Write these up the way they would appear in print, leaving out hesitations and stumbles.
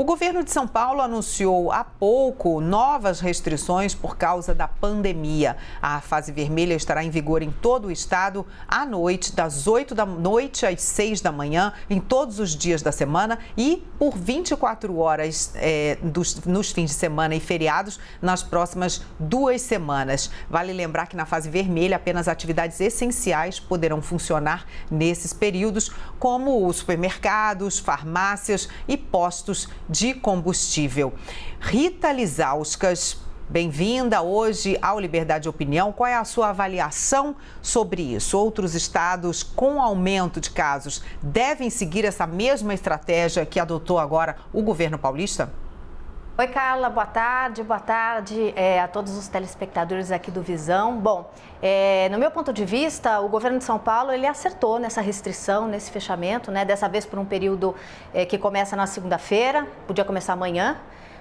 governo de São Paulo anunciou há pouco novas restrições por causa da pandemia. A fase vermelha estará em vigor em todo o estado à noite, das 8 da noite às 6 da manhã, em todos os dias da semana e por 24 horas nos fins de semana e feriados nas próximas 2 semanas. Vale lembrar que na fase vermelha apenas atividades essenciais poderão funcionar nesses períodos, como os supermercados, farmácias e postos de combustível. Rita Lizauskas, bem-vinda hoje ao Liberdade de Opinião. Qual é a sua avaliação sobre isso? Outros estados com aumento de casos devem seguir essa mesma estratégia que adotou agora o governo paulista? Oi, Carla, boa tarde a todos os telespectadores aqui do Visão. Bom, no meu ponto de vista, o governo de São Paulo, ele acertou nessa restrição, nesse fechamento, né? Dessa vez por um período que começa na segunda-feira, podia começar amanhã,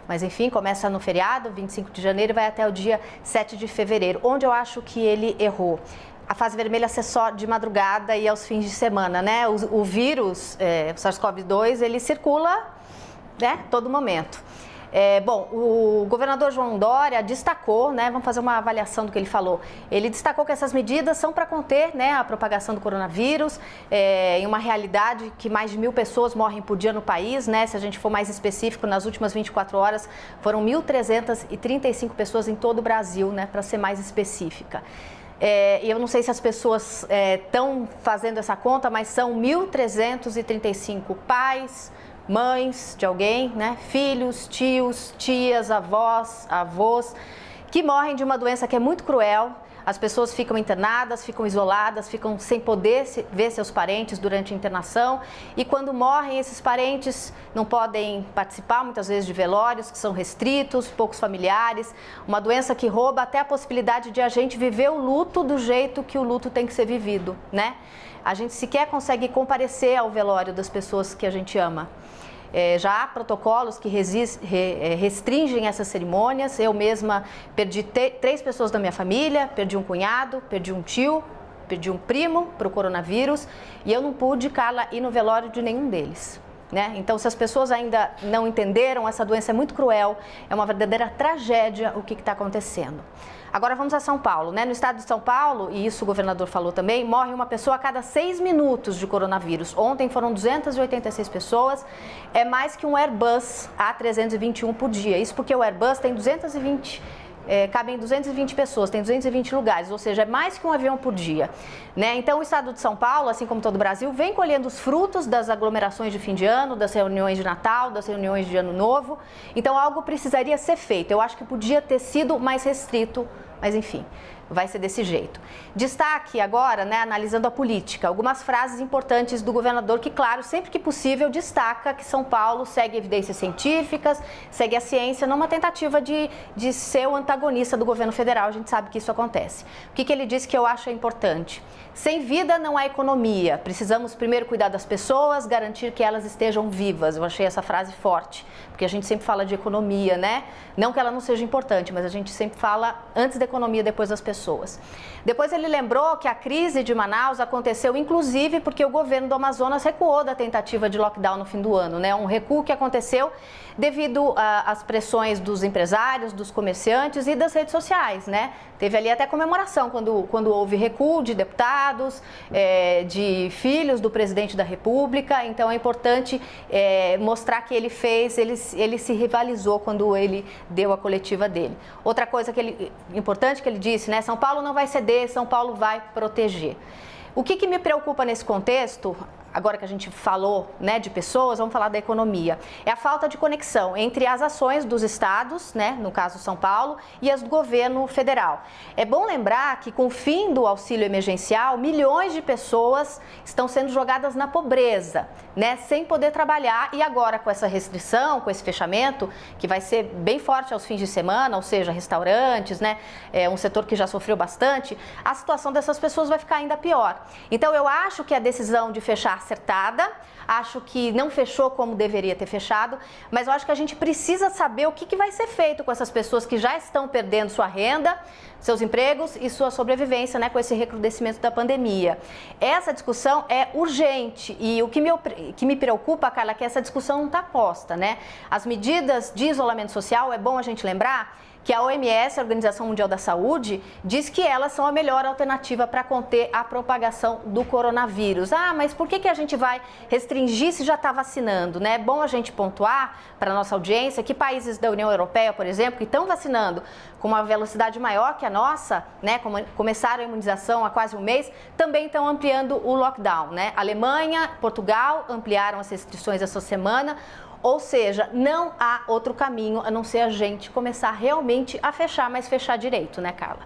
mas enfim, começa no feriado, 25 de janeiro e vai até o dia 7 de fevereiro, onde eu acho que ele errou. A fase vermelha ser só de madrugada e aos fins de semana, né? O vírus, o SARS-CoV-2, ele circula, né, todo momento. Bom, o governador João Dória destacou, né, vamos fazer uma avaliação do que ele falou. Ele destacou que essas medidas são para conter, né, a propagação do coronavírus, em uma realidade que mais de 1.000 pessoas morrem por dia no país, né? Se a gente for mais específico, nas últimas 24 horas foram 1.335 pessoas em todo o Brasil, né, para ser mais específica. E eu não sei se as pessoas estão fazendo essa conta, mas são 1.335 pais, mães de alguém, né? Filhos, tios, tias, avós, que morrem de uma doença que é muito cruel. As pessoas ficam internadas, ficam isoladas, ficam sem poder ver seus parentes durante a internação. E quando morrem, esses parentes não podem participar, muitas vezes, de velórios, que são restritos, poucos familiares. Uma doença que rouba até a possibilidade de a gente viver o luto do jeito que o luto tem que ser vivido, né? A gente sequer consegue comparecer ao velório das pessoas que a gente ama. Já há protocolos que restringem essas cerimônias. Eu mesma perdi 3 pessoas da minha família, perdi um cunhado, perdi um tio, perdi um primo para o coronavírus e eu não pude, Carla, ir no velório de nenhum deles. Né? Então, se as pessoas ainda não entenderam, essa doença é muito cruel, é uma verdadeira tragédia o que está acontecendo. Agora vamos a São Paulo, né? No estado de São Paulo, e isso o governador falou também, morre uma pessoa a cada 6 minutos de coronavírus. Ontem foram 286 pessoas, é mais que um Airbus A321 por dia. Isso porque o Airbus tem 220, cabem 220 pessoas, tem 220 lugares, ou seja, é mais que um avião por dia. Né? Então, o estado de São Paulo, assim como todo o Brasil, vem colhendo os frutos das aglomerações de fim de ano, das reuniões de Natal, das reuniões de Ano Novo. Então, algo precisaria ser feito. Eu acho que podia ter sido mais restrito, mas enfim, vai ser desse jeito. Destaque agora, né, analisando a política, algumas frases importantes do governador que, claro, sempre que possível, destaca que São Paulo segue evidências científicas, segue a ciência, numa tentativa de ser o antagonista do governo federal. A gente sabe que isso acontece. O que ele disse que eu acho importante? Sem vida não há economia. Precisamos primeiro cuidar das pessoas, garantir que elas estejam vivas. Eu achei essa frase forte, porque a gente sempre fala de economia, né? Não que ela não seja importante, mas a gente sempre fala antes da economia, depois das pessoas. Depois ele lembrou que a crise de Manaus aconteceu inclusive porque o governo do Amazonas recuou da tentativa de lockdown no fim do ano, né? Um recuo que aconteceu devido às pressões dos empresários, dos comerciantes e das redes sociais, né? Teve ali até comemoração quando houve recuo de deputados, de filhos do presidente da República. Então é importante mostrar que ele se rivalizou quando ele deu a coletiva dele. Outra coisa importante que ele disse, né? São Paulo não vai ceder, São Paulo vai proteger. O que me preocupa nesse contexto, agora que a gente falou, né, de pessoas, vamos falar da economia, é a falta de conexão entre as ações dos estados, né, no caso São Paulo, e as do governo federal. É bom lembrar que com o fim do auxílio emergencial, milhões de pessoas estão sendo jogadas na pobreza, né, sem poder trabalhar, e agora com essa restrição, com esse fechamento, que vai ser bem forte aos fins de semana, ou seja, restaurantes, né, um setor que já sofreu bastante, a situação dessas pessoas vai ficar ainda pior. Então eu acho que a decisão de fechar acertada, acho que não fechou como deveria ter fechado, mas eu acho que a gente precisa saber o que vai ser feito com essas pessoas que já estão perdendo sua renda, seus empregos e sua sobrevivência, né, com esse recrudescimento da pandemia. Essa discussão é urgente e o que me preocupa, Carla, é que essa discussão não está posta, né? As medidas de isolamento social, é bom a gente lembrar que a OMS, a Organização Mundial da Saúde, diz que elas são a melhor alternativa para conter a propagação do coronavírus. Ah, mas por que a gente vai restringir se já está vacinando, né? É bom a gente pontuar para a nossa audiência que países da União Europeia, por exemplo, que estão vacinando com uma velocidade maior que a nossa, né? Começaram a imunização há quase um mês, também estão ampliando o lockdown, né? Alemanha, Portugal ampliaram as restrições essa semana. Ou seja, não há outro caminho a não ser a gente começar realmente a fechar, mas fechar direito, né, Carla?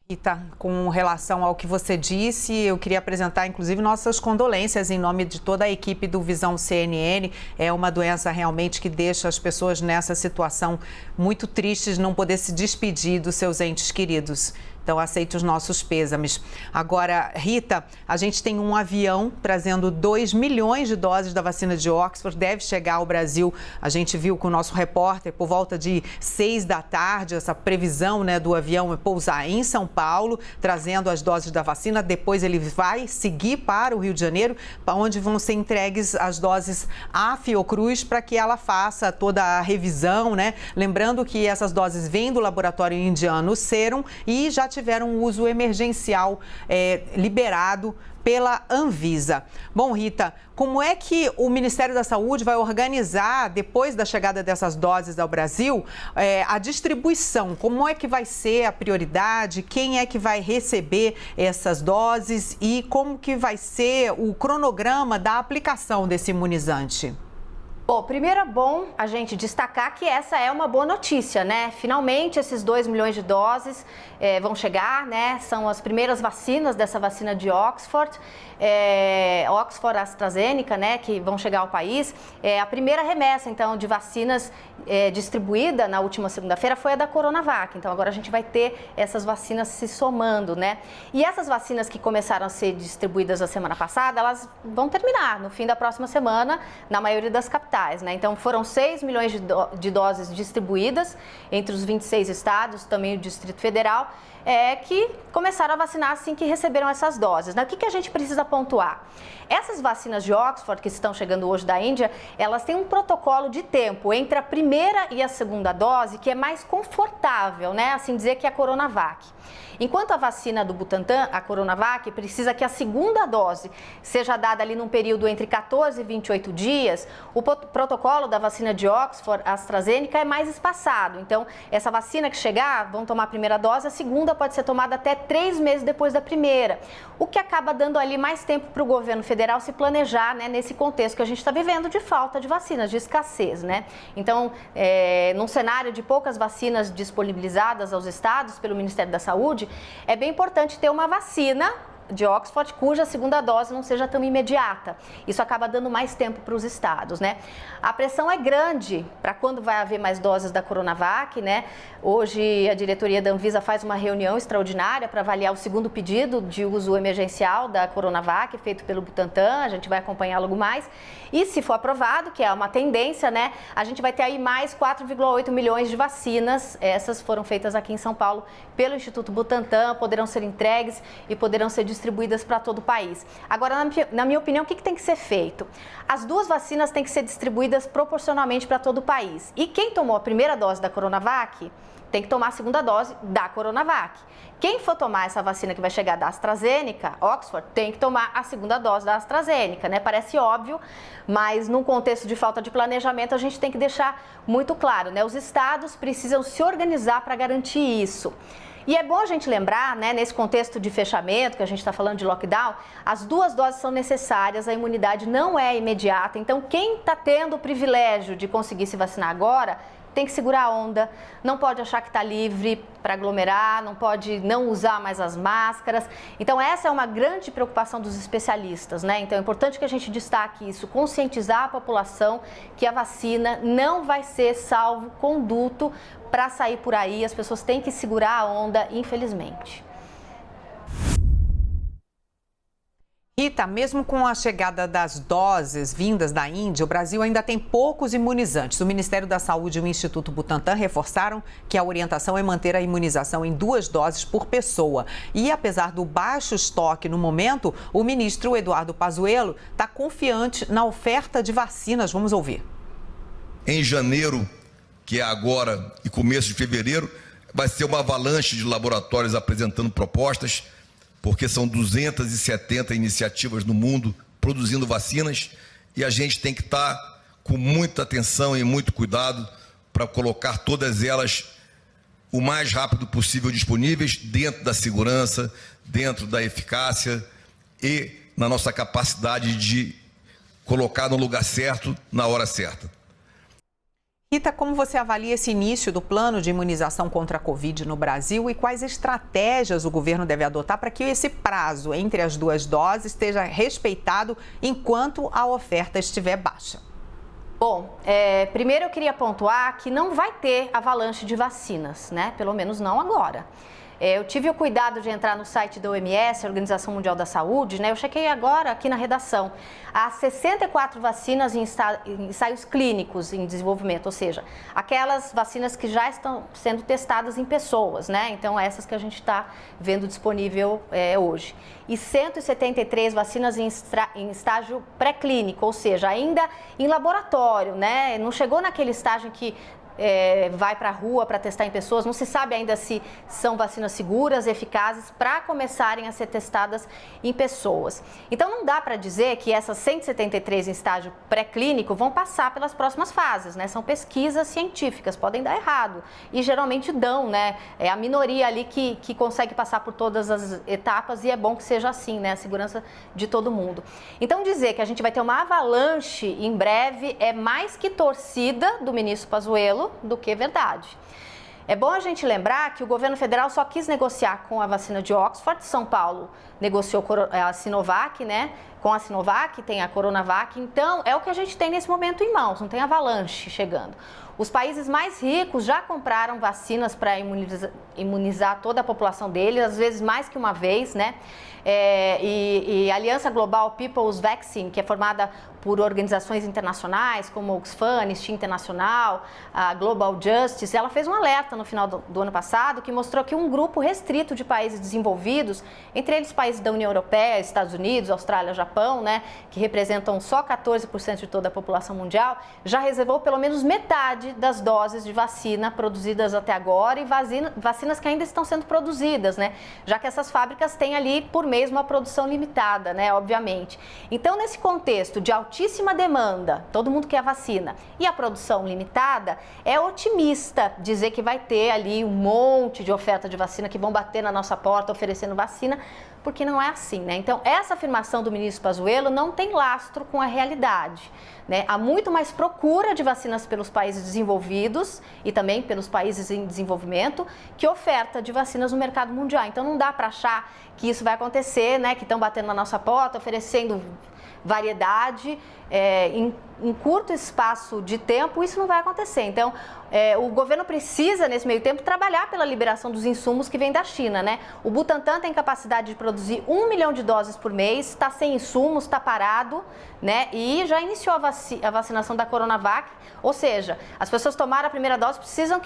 Rita, com relação ao que você disse, eu queria apresentar, inclusive, nossas condolências em nome de toda a equipe do Visão CNN. É uma doença realmente que deixa as pessoas nessa situação muito tristes de não poder se despedir dos seus entes queridos. Então, aceite os nossos pêsames. Agora, Rita, a gente tem um avião trazendo 2 milhões de doses da vacina de Oxford, deve chegar ao Brasil. A gente viu com o nosso repórter por volta de 6 da tarde, essa previsão, né, do avião pousar em São Paulo, trazendo as doses da vacina. Depois ele vai seguir para o Rio de Janeiro, para onde vão ser entregues as doses à Fiocruz, para que ela faça toda a revisão, né? Lembrando que essas doses vêm do laboratório indiano Serum e já tiveram um uso emergencial liberado pela Anvisa. Bom, Rita, como é que o Ministério da Saúde vai organizar, depois da chegada dessas doses ao Brasil, a distribuição? Como é que vai ser a prioridade? Quem é que vai receber essas doses? E como que vai ser o cronograma da aplicação desse imunizante? Bom, primeiro é bom a gente destacar que essa é uma boa notícia, né? Finalmente esses 2 milhões de doses vão chegar, né? São as primeiras vacinas dessa vacina de Oxford, Oxford AstraZeneca, né? Que vão chegar ao país. A primeira remessa, então, de vacinas distribuída na última segunda-feira foi a da Coronavac. Então, agora a gente vai ter essas vacinas se somando, né? E essas vacinas que começaram a ser distribuídas a semana passada, elas vão terminar no fim da próxima semana, na maioria das capitais. Né? Então, foram 6 milhões de doses distribuídas entre os 26 estados, também o Distrito Federal, que começaram a vacinar assim que receberam essas doses. Né? O que a gente precisa pontuar? Essas vacinas de Oxford, que estão chegando hoje da Índia, elas têm um protocolo de tempo entre a primeira e a segunda dose que é mais confortável, né? Assim dizer, que é a Coronavac. Enquanto a vacina do Butantan, a Coronavac, precisa que a segunda dose seja dada ali num período entre 14 e 28 dias, o protocolo da vacina de Oxford, AstraZeneca, é mais espaçado. Então, essa vacina que chegar, vão tomar a primeira dose, a segunda pode ser tomada até 3 meses depois da primeira, o que acaba dando ali mais tempo para o governo federal se planejar, né, nesse contexto que a gente está vivendo de falta de vacinas, de escassez, né? Então, num cenário de poucas vacinas disponibilizadas aos estados pelo Ministério da Saúde, é bem importante ter uma vacina de Oxford cuja segunda dose não seja tão imediata. Isso acaba dando mais tempo para os estados, né? A pressão é grande para quando vai haver mais doses da Coronavac, né? Hoje a diretoria da Anvisa faz uma reunião extraordinária para avaliar o segundo pedido de uso emergencial da Coronavac, feito pelo Butantan. A gente vai acompanhar logo mais. E se for aprovado, que é uma tendência, né? A gente vai ter aí mais 4,8 milhões de vacinas. Essas foram feitas aqui em São Paulo pelo Instituto Butantan, poderão ser entregues e poderão ser distribuídas para todo o país. Agora, na minha opinião, o que tem que ser feito? As duas vacinas têm que ser distribuídas proporcionalmente para todo o país. E quem tomou a primeira dose da Coronavac tem que tomar a segunda dose da Coronavac. Quem for tomar essa vacina que vai chegar da AstraZeneca, Oxford, tem que tomar a segunda dose da AstraZeneca, né? Parece óbvio, mas num contexto de falta de planejamento, a gente tem que deixar muito claro, né? Os estados precisam se organizar para garantir isso. E é bom a gente lembrar, né, nesse contexto de fechamento, que a gente está falando de lockdown, as duas doses são necessárias, a imunidade não é imediata. Então, quem está tendo o privilégio de conseguir se vacinar agora, tem que segurar a onda, não pode achar que está livre para aglomerar, não pode não usar mais as máscaras. Então, essa é uma grande preocupação dos especialistas, né? Então, é importante que a gente destaque isso, conscientizar a população que a vacina não vai ser salvo-conduto para sair por aí. As pessoas têm que segurar a onda, infelizmente. Rita, mesmo com a chegada das doses vindas da Índia, o Brasil ainda tem poucos imunizantes. O Ministério da Saúde e o Instituto Butantan reforçaram que a orientação é manter a imunização em 2 doses por pessoa. E apesar do baixo estoque no momento, o ministro Eduardo Pazuello está confiante na oferta de vacinas. Vamos ouvir. Em janeiro, que é agora, e começo de fevereiro, vai ser uma avalanche de laboratórios apresentando propostas, porque são 270 iniciativas no mundo produzindo vacinas e a gente tem que estar com muita atenção e muito cuidado para colocar todas elas o mais rápido possível disponíveis dentro da segurança, dentro da eficácia e na nossa capacidade de colocar no lugar certo, na hora certa. Rita, como você avalia esse início do plano de imunização contra a Covid no Brasil e quais estratégias o governo deve adotar para que esse prazo entre as 2 doses esteja respeitado enquanto a oferta estiver baixa? Bom, primeiro eu queria pontuar que não vai ter avalanche de vacinas, né? Pelo menos não agora. Eu tive o cuidado de entrar no site da OMS, a Organização Mundial da Saúde, né? Eu chequei agora aqui na redação. Há 64 vacinas em ensaios clínicos em desenvolvimento, ou seja, aquelas vacinas que já estão sendo testadas em pessoas, né? Então, essas que a gente está vendo disponível hoje. E 173 vacinas em estágio pré-clínico, ou seja, ainda em laboratório, né? Não chegou naquele estágio que vai para a rua para testar em pessoas, não se sabe ainda se são vacinas seguras, eficazes para começarem a ser testadas em pessoas. Então não dá para dizer que essas 173 em estágio pré-clínico vão passar pelas próximas fases, né? São pesquisas científicas, podem dar errado e geralmente dão, né? É a minoria ali que consegue passar por todas as etapas e é bom que seja assim, né? A segurança de todo mundo. Então dizer que a gente vai ter uma avalanche em breve é mais que torcida do ministro Pazuello do que verdade. É bom a gente lembrar que o governo federal só quis negociar com a vacina de Oxford. São Paulo negociou a Sinovac, né? Com a Sinovac tem a Coronavac. Então, é o que a gente tem nesse momento em mãos, não tem avalanche chegando. Os países mais ricos já compraram vacinas para imunizar toda a população deles, às vezes mais que uma vez, né? E a Aliança Global People's Vaccine, que é formada por organizações internacionais como Oxfam, Anistia Internacional, a Global Justice, ela fez um alerta no final do ano passado que mostrou que um grupo restrito de países desenvolvidos, entre eles países da União Europeia, Estados Unidos, Austrália, Japão, né, que representam só 14% de toda a população mundial, já reservou pelo menos metade das doses de vacina produzidas até agora e vacinas que ainda estão sendo produzidas, né, já que essas fábricas têm ali por mês uma produção limitada, né, obviamente. Então, nesse contexto de altíssima demanda, todo mundo quer vacina, e a produção limitada, é otimista dizer que vai ter ali um monte de oferta de vacina que vão bater na nossa porta oferecendo vacina, porque não é assim, né? Então, essa afirmação do ministro Pazuello não tem lastro com a realidade, né? Há muito mais procura de vacinas pelos países desenvolvidos e também pelos países em desenvolvimento que oferta de vacinas no mercado mundial. Então, não dá para achar que isso vai acontecer, né? Que estão batendo na nossa porta, oferecendo variedade em curto espaço de tempo, isso não vai acontecer. Então, o governo precisa, nesse meio tempo, trabalhar pela liberação dos insumos que vêm da China, né? O Butantan tem capacidade de produzir 1 milhão de doses por mês, está sem insumos, está parado, né? E já iniciou a vacinação da Coronavac, ou seja, as pessoas tomaram a primeira dose, precisam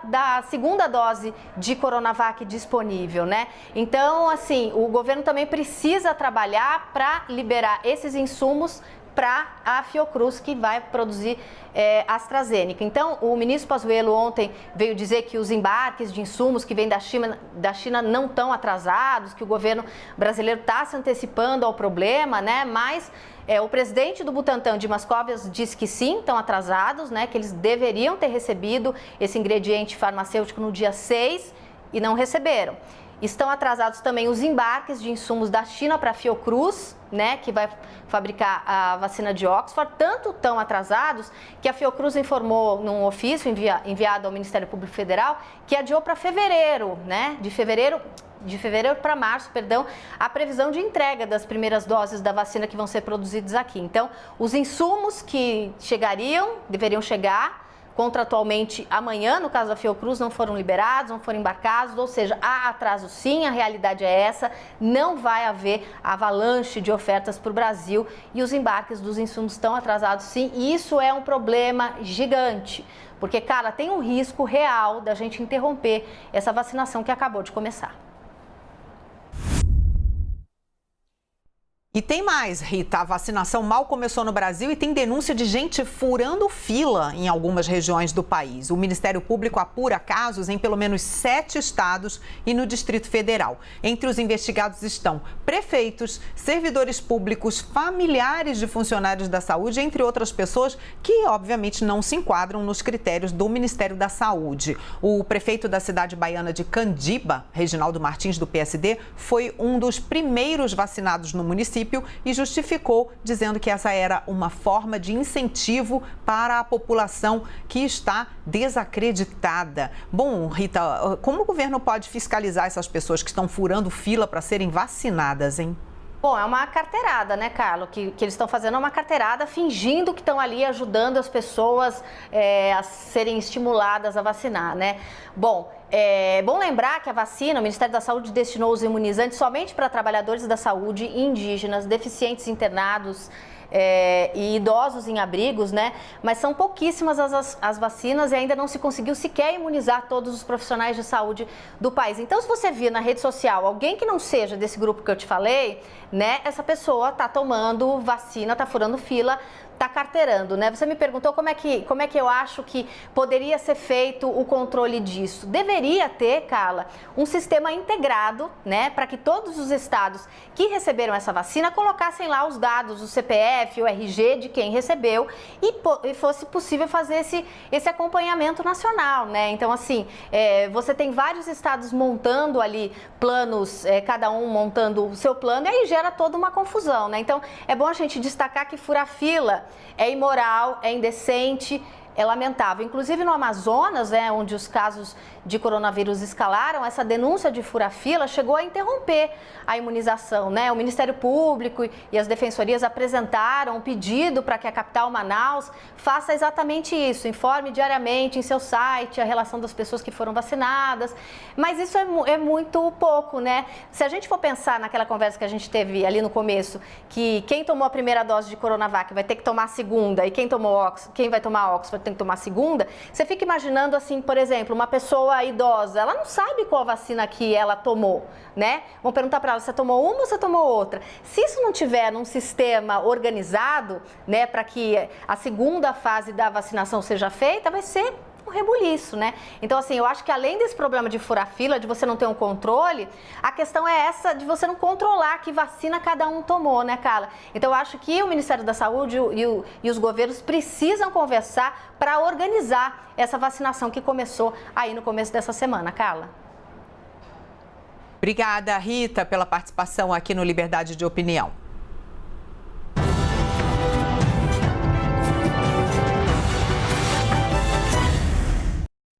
da segunda dose de Coronavac disponível, né? Então, assim, o governo também precisa trabalhar para liberar esses insumos para a Fiocruz, que vai produzir AstraZeneca. Então, o ministro Pazuello ontem veio dizer que os embarques de insumos que vêm da China não estão atrasados, que o governo brasileiro está se antecipando ao problema, né? Mas o presidente do Butantan, Dimas Covas, disse que sim, estão atrasados, né? Que eles deveriam ter recebido esse ingrediente farmacêutico no dia 6 e não receberam. Estão atrasados também os embarques de insumos da China para a Fiocruz, né, que vai fabricar a vacina de Oxford. Tanto estão atrasados que a Fiocruz informou num ofício enviado ao Ministério Público Federal que adiou para fevereiro, né, de fevereiro para março, a previsão de entrega das primeiras doses da vacina que vão ser produzidas aqui. Então, os insumos que deveriam chegar, contratualmente amanhã, no caso da Fiocruz, não foram liberados, não foram embarcados, ou seja, há atraso sim, a realidade é essa, não vai haver avalanche de ofertas para o Brasil e os embarques dos insumos estão atrasados sim, e isso é um problema gigante, porque, cara, tem um risco real da gente interromper essa vacinação que acabou de começar. E tem mais, Rita, a vacinação mal começou no Brasil e tem denúncia de gente furando fila em algumas regiões do país. O Ministério Público apura casos em pelo menos 7 estados e no Distrito Federal. Entre os investigados estão prefeitos, servidores públicos, familiares de funcionários da saúde, entre outras pessoas que, obviamente, não se enquadram nos critérios do Ministério da Saúde. O prefeito da cidade baiana de Candiba, Reginaldo Martins, do PSD, foi um dos primeiros vacinados no município e justificou, dizendo que essa era uma forma de incentivo para a população que está desacreditada. Bom, Rita, como o governo pode fiscalizar essas pessoas que estão furando fila para serem vacinadas, hein? Bom, é uma carteirada, né, Carlos? Que eles estão fazendo uma carteirada fingindo que estão ali ajudando as pessoas a serem estimuladas a vacinar, né? Bom, é bom lembrar que a vacina, o Ministério da Saúde destinou os imunizantes somente para trabalhadores da saúde, indígenas, deficientes internados e idosos em abrigos, né? Mas são pouquíssimas as vacinas e ainda não se conseguiu sequer imunizar todos os profissionais de saúde do país. Então, se você vir na rede social alguém que não seja desse grupo que eu te falei, né? Essa pessoa está tomando vacina, está furando fila, está carteirando, né? Você me perguntou como é que eu acho que poderia ser feito o controle disso. Deveria ter, Carla, um sistema integrado, né? Para que todos os estados que receberam essa vacina colocassem lá os dados, o CPF, o RG de quem recebeu e fosse possível fazer esse acompanhamento nacional, né? Então, assim, você tem vários estados montando ali planos, cada um montando o seu plano, e aí gera toda uma confusão, né? Então, é bom a gente destacar que furar fila é imoral, é indecente, é lamentável. Inclusive no Amazonas, né, onde os casos de coronavírus escalaram, essa denúncia de fura-fila chegou a interromper a imunização, né? O Ministério Público e as defensorias apresentaram um pedido para que a capital, Manaus, faça exatamente isso, informe diariamente em seu site a relação das pessoas que foram vacinadas, mas isso é muito pouco, né? Se a gente for pensar naquela conversa que a gente teve ali no começo, que quem tomou a primeira dose de Coronavac vai ter que tomar a segunda e quem vai tomar Oxford tem que tomar a segunda, você fica imaginando assim, por exemplo, uma pessoa idosa, ela não sabe qual vacina que ela tomou, né? Vão perguntar para ela, você tomou uma ou você tomou outra? Se isso não tiver num sistema organizado, né, para que a segunda fase da vacinação seja feita, vai ser um rebuliço, né? Então, assim, eu acho que além desse problema de furar fila, de você não ter um controle, a questão é essa de você não controlar que vacina cada um tomou, né, Carla? Então, eu acho que o Ministério da Saúde e os governos precisam conversar para organizar essa vacinação que começou aí no começo dessa semana, Carla. Obrigada, Rita, pela participação aqui no Liberdade de Opinião.